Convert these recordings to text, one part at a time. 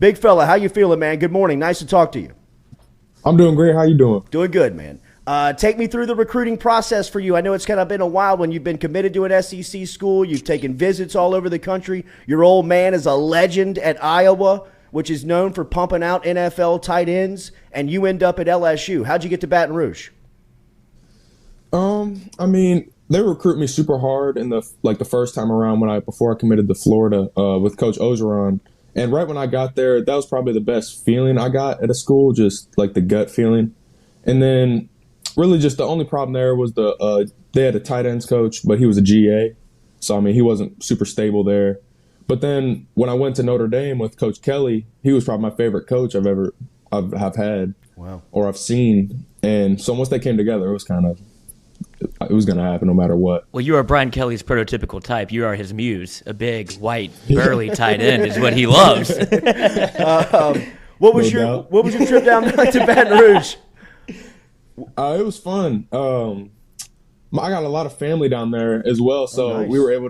Big fella, how you feeling, man? Good morning. Nice to talk to you. I'm doing great. How you doing? Doing good, man. Take me through the recruiting process for you. I know it's kind of been a while when you've been committed to an SEC school. You've taken visits all over the country. Your old man is a legend at Iowa, which is known for pumping out NFL tight ends, and you end up at LSU. How'd you get to Baton Rouge? I mean, they recruit me super hard in the first time around before I committed to Florida with Coach Ogeron. And right when I got there, that was probably the best feeling I got at a school, just like the gut feeling. And then really just the only problem there was they had a tight ends coach, but he was a GA. So, I mean, he wasn't super stable there. But then when I went to Notre Dame with Coach Kelly, he was probably my favorite coach I've had. Wow. Or I've seen. And so once they came together, it was going to happen no matter what. Well, you are Brian Kelly's prototypical type. You are his muse. A big, white, burly tight end is what he loves. What was your trip down to Baton Rouge? It was fun. I got a lot of family down there as well, so nice. we were able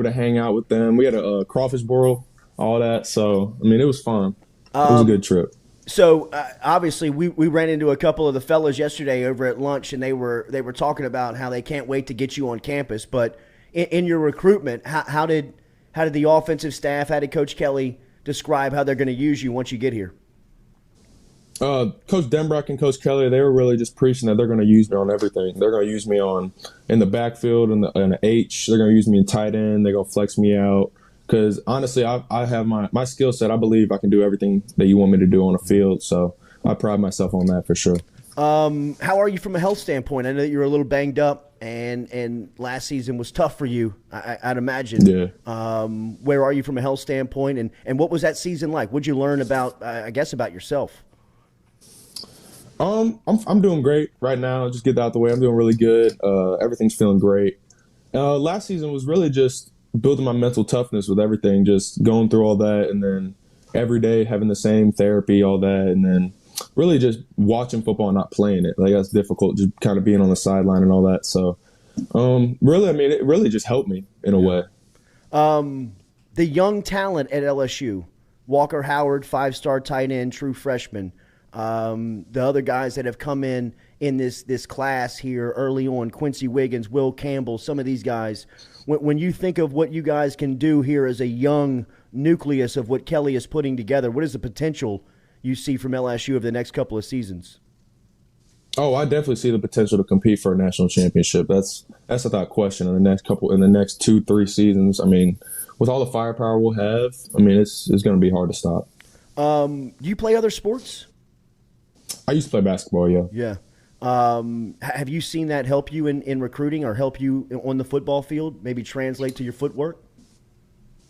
to hang out with them. We had a crawfish boil, all that. So I mean, it was fun. It was a good trip. So obviously, we ran into a couple of the fellas yesterday over at lunch, and they were talking about how they can't wait to get you on campus. But in your recruitment, how did the offensive staff, how did Coach Kelly describe how they're going to use you once you get here? Coach Denbrock and Coach Kelly, they were really just preaching that they're going to use me on everything. They're going to use me in the backfield and the H. They're going to use me in tight end. They're going to flex me out. Because honestly, I have my skill set. I believe I can do everything that you want me to do on the field. So I pride myself on that for sure. How are you from a health standpoint? I know that you're a little banged up, and last season was tough for you, I'd imagine. Yeah. Where are you from a health standpoint, and what was that season like? What'd you learn about yourself? I'm doing great right now. Just get that out the way. I'm doing really good. Everything's feeling great. Last season was really just building my mental toughness with everything, just going through all that, and then every day having the same therapy, all that, and then really just watching football and not playing it. Like, that's difficult, just kind of being on the sideline and all that. So, really, I mean, it really just helped me in a way. The young talent at LSU, Walker Howard, 5-star tight end, true freshman. The other guys that have come in this class here early on, Quincy Wiggins, Will Campbell, some of these guys, when you think of what you guys can do here as a young nucleus of what Kelly is putting together, what is the potential you see from LSU over the next couple of seasons? Oh, I definitely see the potential to compete for a national championship. That's without question in the next 2-3 seasons. I mean, with all the firepower we'll have, I mean, it's going to be hard to stop. Do you play other sports? I used to play basketball, yeah. Yeah. Have you seen that help you in recruiting or help you on the football field, maybe translate to your footwork?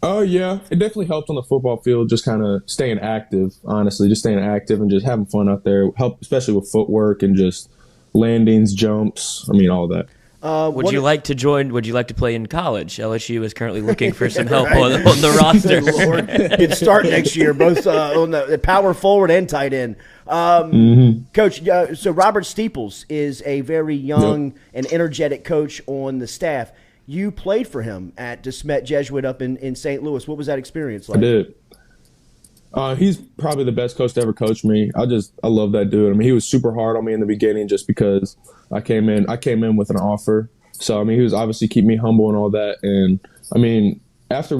Oh, yeah. It definitely helped on the football field, just kind of staying active, honestly, just staying active and just having fun out there, help especially with footwork and just landings, jumps, I mean, all that. Would you like to play in college? LSU is currently looking for some help on the roster. Lord, could start next year, both on the power forward and tight end. Coach, so Robert Steeples is a very young and energetic coach on the staff. You played for him at DeSmet Jesuit up in St. Louis. What was that experience like? I did. He's probably the best coach to ever coach me. I love that dude. I mean, he was super hard on me in the beginning just because I came in with an offer. So, I mean, he was obviously keeping me humble and all that. And, I mean, after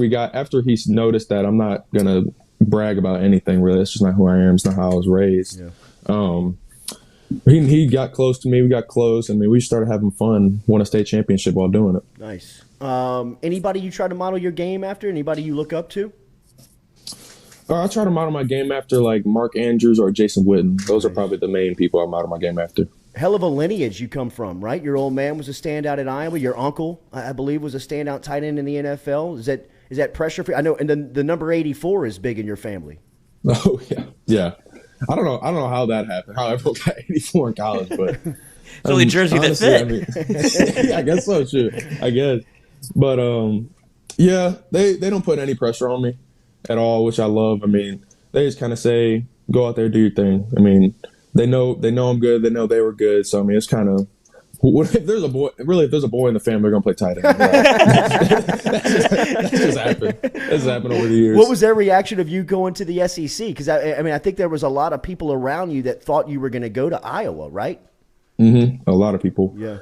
he's noticed that I'm not going to brag about anything, really. It's just not who I am. It's not how I was raised. Yeah. He got close to me. We got close. I mean, we started having fun, won a state championship while doing it. Nice. Anybody you try to model your game after? Anybody you look up to? I try to model my game after, like, Mark Andrews or Jason Witten. Those are probably the main people I model my game after. Hell of a lineage you come from, right? Your old man was a standout at Iowa. Your uncle, I believe, was a standout tight end in the NFL. Is that pressure for you? I know, and the number 84 is big in your family. Oh, yeah. I don't know how that happened, how everyone got 84 in college, but it's only jersey that fit. I mean, yeah, I guess so, sure. I guess. But yeah, they don't put any pressure on me at all, which I love. I mean, they just kind of say, go out there, do your thing. I mean, they know I'm good. They know they were good. So, I mean, it's kind of What if there's a boy? Really, if there's a boy in the family, they're gonna play tight end. Right? That's just happened. That's happened over the years. What was their reaction of you going to the SEC? Because I mean, I think there was a lot of people around you that thought you were going to go to Iowa, right? Mm-hmm. A lot of people. Yeah.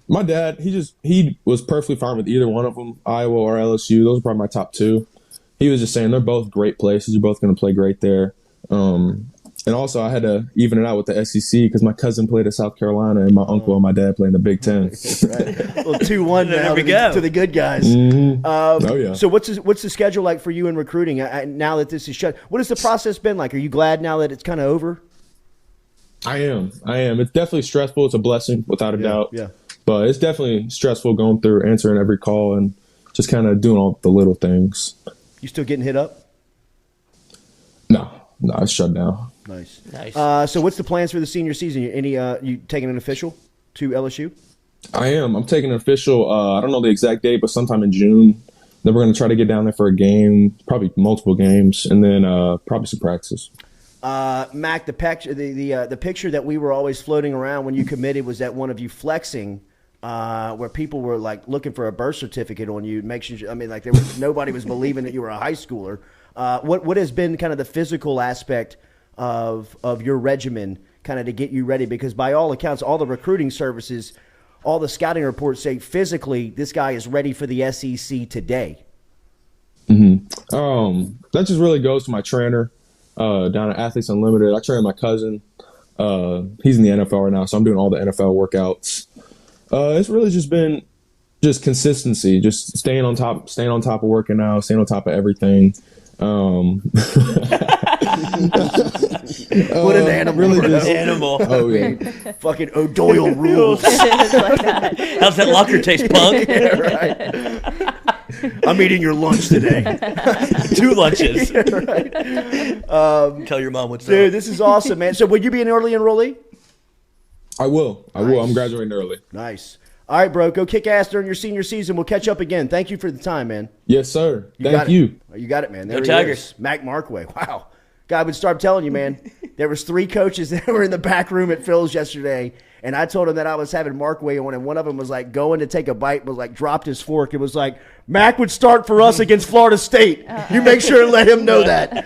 My dad, he was perfectly fine with either one of them, Iowa or LSU. Those are probably my top two. He was just saying they're both great places. You're both going to play great there. And also, I had to even it out with the SEC because my cousin played at South Carolina and my uncle and my dad played in the Big Ten. Right. Well, 2-1 now to the good guys. Mm-hmm. Oh, yeah. So what's the schedule like for you in recruiting now that this is shut? What has the process been like? Are you glad now that it's kind of over? I am. It's definitely stressful. It's a blessing, without a doubt. Yeah. But it's definitely stressful going through answering every call and just kind of doing all the little things. You still getting hit up? No, it's shut down. Nice. Nice. So what's the plans for the senior season? You taking an official to LSU? I am. I'm taking an official. I don't know the exact date, but sometime in June. Then we're going to try to get down there for a game, probably multiple games, and then probably some practices. Mac, the picture that we were always floating around when you committed was that one of you flexing, where people were like looking for a birth certificate on you. Nobody was believing that you were a high schooler. What has been kind of the physical aspect of your regimen kind of to get you ready? Because by all accounts, all the recruiting services, all the scouting reports say physically this guy is ready for the SEC today. Mm-hmm. That just really goes to my trainer down at Athletes Unlimited. I train my cousin. He's in the NFL right now, so I'm doing all the NFL workouts. It's really just been consistency, just staying on top of working out, staying on top of everything. What an animal! Really just, Animal. Oh yeah, fucking O'Doyle rules. How's that locker taste, punk? Yeah, right. I'm eating your lunch today. 2 lunches. Yeah, right. Tell your mom what's Dude, up. this is awesome, man. So, will you be an early enrollee? I will. I'm graduating early. Nice. All right, bro. Go kick ass during your senior season. We'll catch up again. Thank you for the time, man. Yes, sir. Thank You you. got it, man. There Go he Tigers. is. Mac Markway. Wow. God would start telling you, man. There was 3 coaches that were in the back room at Phil's yesterday, and I told him that I was having Markway on, and one of them was like going to take a bite, was like dropped his fork. It was like, Mac would start for us against Florida State. You make sure and let him know that.